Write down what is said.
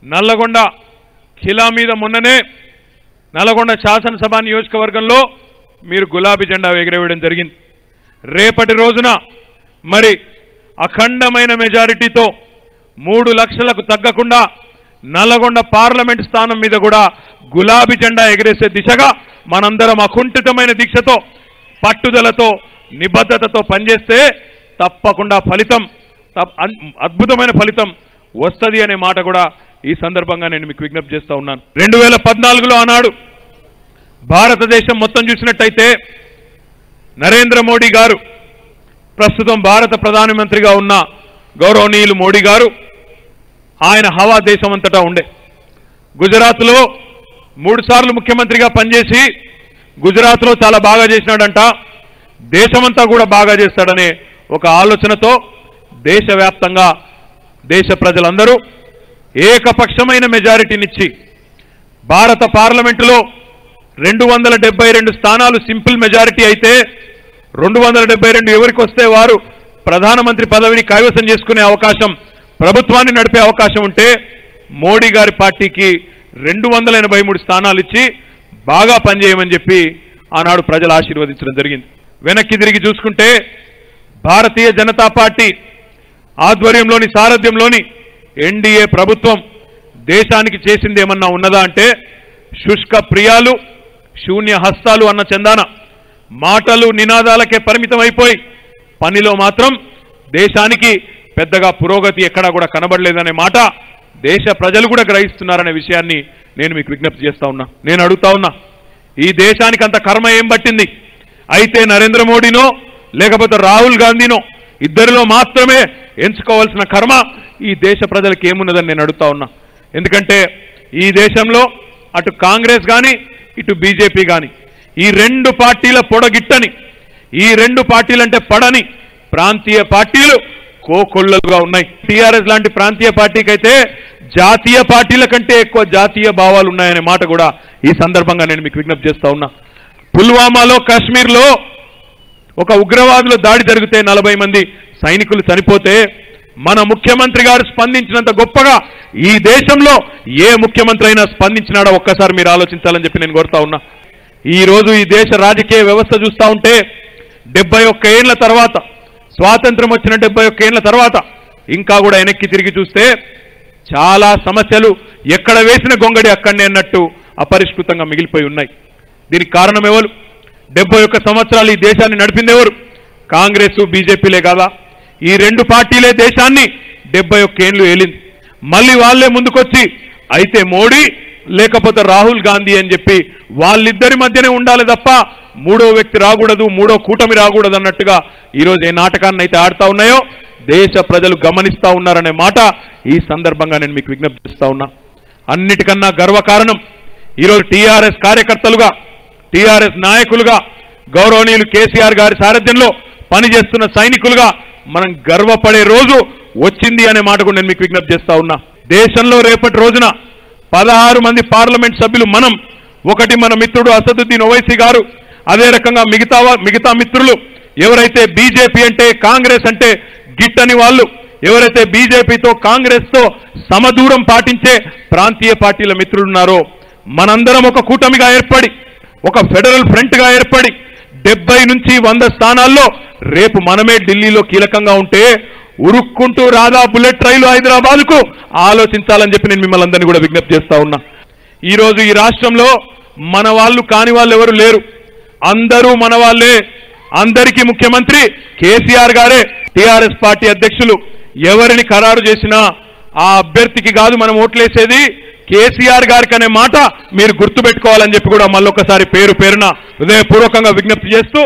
నల్లగొండ ఖిలా మీద మొన్ననే నల్లగొండ శాసనసభ నియోజకవర్గంలో మీరు గులాబీ జెండా ఎగరవేయడం జరిగింది. రేపటి రోజున మరి అఖండమైన మెజారిటీతో 3 లక్షలకు తగ్గకుండా నల్లగొండ పార్లమెంట్ స్థానం మీద కూడా గులాబీ జెండా ఎగరేసే దిశగా మనందరం అకుంఠితమైన దీక్షతో పట్టుదలతో నిబద్ధతతో పనిచేస్తే తప్పకుండా ఫలితం అద్భుతమైన ఫలితం వస్తది అనే మాట కూడా ఈ సందర్భంగా నేను మీకు విజ్ఞప్తి చేస్తా ఉన్నాను. 2014లో ఆనాడు భారతదేశం మొత్తం చూసినట్టయితే నరేంద్ర మోడీ గారు ప్రస్తుతం భారత ప్రధానమంత్రిగా ఉన్న గౌరవనీయులు మోడీ గారు ఆయన హవా దేశమంతటా ఉండే. గుజరాత్లో 3 సార్లు ముఖ్యమంత్రిగా పనిచేసి గుజరాత్లో చాలా బాగా చేసినాడంట, దేశమంతా కూడా బాగా చేస్తాడనే ఒక ఆలోచనతో దేశవ్యాప్తంగా దేశ ప్రజలందరూ ఏకపక్షమైన మెజారిటీనిచ్చి భారత పార్లమెంటులో 272 స్థానాలు సింపుల్ మెజారిటీ అయితే 272 ఎవరికి వస్తే వారు ప్రధానమంత్రి పదవిని కైవసం చేసుకునే అవకాశం, ప్రభుత్వాన్ని నడిపే అవకాశం ఉంటే మోడీ గారి పార్టీకి 283 స్థానాలు ఇచ్చి బాగా పనిచేయమని చెప్పి ఆనాడు ప్రజలు ఆశీర్వదించడం జరిగింది. వెనక్కి తిరిగి చూసుకుంటే భారతీయ జనతా పార్టీ ఆధ్వర్యంలోని సారథ్యంలోని ఎన్డీఏ ప్రభుత్వం దేశానికి చేసింది ఏమన్నా ఉన్నదా అంటే శుష్క ప్రియాలు శూన్య హస్తాలు అన్న చందాన మాటలు నినాదాలకే పరిమితం అయిపోయి పనిలో మాత్రం దేశానికి పెద్దగా పురోగతి ఎక్కడా కూడా కనబడలేదనే మాట దేశ ప్రజలు కూడా గ్రహిస్తున్నారనే విషయాన్ని నేను మీకు విజ్ఞప్తి చేస్తా ఉన్నా. నేను అడుగుతా ఉన్నా, ఈ దేశానికి అంత కర్మ ఏం పట్టింది? అయితే నరేంద్ర మోడీనో లేకపోతే రాహుల్ గాంధీనో ఇద్దరిలో మాత్రమే ఎంచుకోవాల్సిన కర్మ ఈ దేశ ప్రజలకు ఏమున్నదని నేను అడుగుతా ఉన్నా. ఎందుకంటే ఈ దేశంలో అటు కాంగ్రెస్ కానీ ఇటు బీజేపీ కానీ ఈ 2 పార్టీల పొడగిట్టని, ఈ 2 పార్టీలంటే పడని ప్రాంతీయ పార్టీలు కోకొల్లలుగా ఉన్నాయి. టీఆర్ఎస్ లాంటి ప్రాంతీయ పార్టీకి అయితే జాతీయ పార్టీల కంటే ఎక్కువ జాతీయ భావాలు ఉన్నాయనే మాట కూడా ఈ సందర్భంగా నేను మీకు విజ్ఞప్తి చేస్తా ఉన్నా. పుల్వామాలో కాశ్మీర్లో ఒక ఉగ్రవాదుల దాడి జరిగితే 40 మంది సైనికులు చనిపోతే మన ముఖ్యమంత్రి గారు స్పందించినంత గొప్పగా ఈ దేశంలో ఏ ముఖ్యమంత్రి అయినా స్పందించినాడో ఒక్కసారి మీరు ఆలోచించాలని చెప్పి నేను కోరుతా ఉన్నా. ఈ రోజు ఈ దేశ రాజకీయ వ్యవస్థ చూస్తా ఉంటే 71 ఏళ్ల తర్వాత, స్వాతంత్రం వచ్చిన 71 ఏళ్ల తర్వాత ఇంకా కూడా వెనక్కి తిరిగి చూస్తే చాలా సమస్యలు ఎక్కడ వేసిన గొంగడి అక్కడనే అన్నట్టు అపరిష్కృతంగా మిగిలిపోయి ఉన్నాయి. దీనికి కారణం ఎవరు? 71 సంవత్సరాలు ఈ దేశాన్ని నడిపింది ఎవరు? కాంగ్రెస్ బీజేపీలే కాదా? ఈ 2 పార్టీలే దేశాన్ని 71 ఏళ్లు ఏలింది. మళ్ళీ వాళ్లే ముందుకొచ్చి అయితే మోడీ లేకపోతే రాహుల్ గాంధీ అని చెప్పి వాళ్ళిద్దరి మధ్యనే ఉండాలి తప్ప 3వ వ్యక్తి రాకూడదు, 3వ కూటమి రాకూడదు అన్నట్టుగా ఈరోజు ఏ నాటకాన్ని అయితే ఆడుతా ఉన్నాయో దేశ ప్రజలు గమనిస్తా ఉన్నారనే మాట ఈ సందర్భంగా నేను మీకు విజ్ఞప్తి చేస్తా ఉన్నా. అన్నిటికన్నా గర్వకారణం ఈరోజు టీఆర్ఎస్ కార్యకర్తలుగా, టీఆర్ఎస్ నాయకులుగా, గౌరవనీయులు కేసీఆర్ గారి సారథ్యంలో పనిచేస్తున్న సైనికులుగా మనం గర్వపడే రోజు వచ్చింది అనే మాట కూడా నేను మీకు విజ్ఞప్తి చేస్తా ఉన్నా. దేశంలో రేపటి రోజున 16 మంది సభ్యులు మనం, ఒకటి మన మిత్రుడు అసదుద్దీన్ ఓవైసీ గారు, అదే రకంగా మిగతా మిత్రులు ఎవరైతే బీజేపీ అంటే కాంగ్రెస్ అంటే గిట్టని వాళ్ళు, ఎవరైతే బీజేపీతో కాంగ్రెస్తో సమదూరం పాటించే ప్రాంతీయ పార్టీల మిత్రులున్నారో మనందరం ఒక కూటమిగా ఏర్పడి, ఒక ఫెడరల్ ఫ్రంట్ గా ఏర్పడి 70 నుంచి 100 స్థానాల్లో రేపు మనమే ఢిల్లీలో కీలకంగా ఉంటే ఉరుక్కుంటూ రాదా బుల్లెట్ రైలు హైదరాబాద్ కు ఆలోచించాలని చెప్పి నేను మిమ్మల్ని అందరినీ కూడా విజ్ఞప్తి చేస్తా ఉన్నా. ఈ రోజు ఈ రాష్ట్రంలో మన వాళ్ళు కాని వాళ్ళు ఎవరు లేరు, అందరూ మన వాళ్ళే. అందరికీ ముఖ్యమంత్రి కేసీఆర్ గారే. టీఆర్ఎస్ పార్టీ అధ్యక్షులు ఎవరిని ఖరారు చేసినా ఆ అభ్యర్థికి కాదు మనం ఓట్లేసేది, కేసీఆర్ గారికి అనే మాట మీరు గుర్తుపెట్టుకోవాలని చెప్పి కూడా మళ్ళొకసారి పేరున హృదయపూర్వకంగా విజ్ఞప్తి చేస్తూ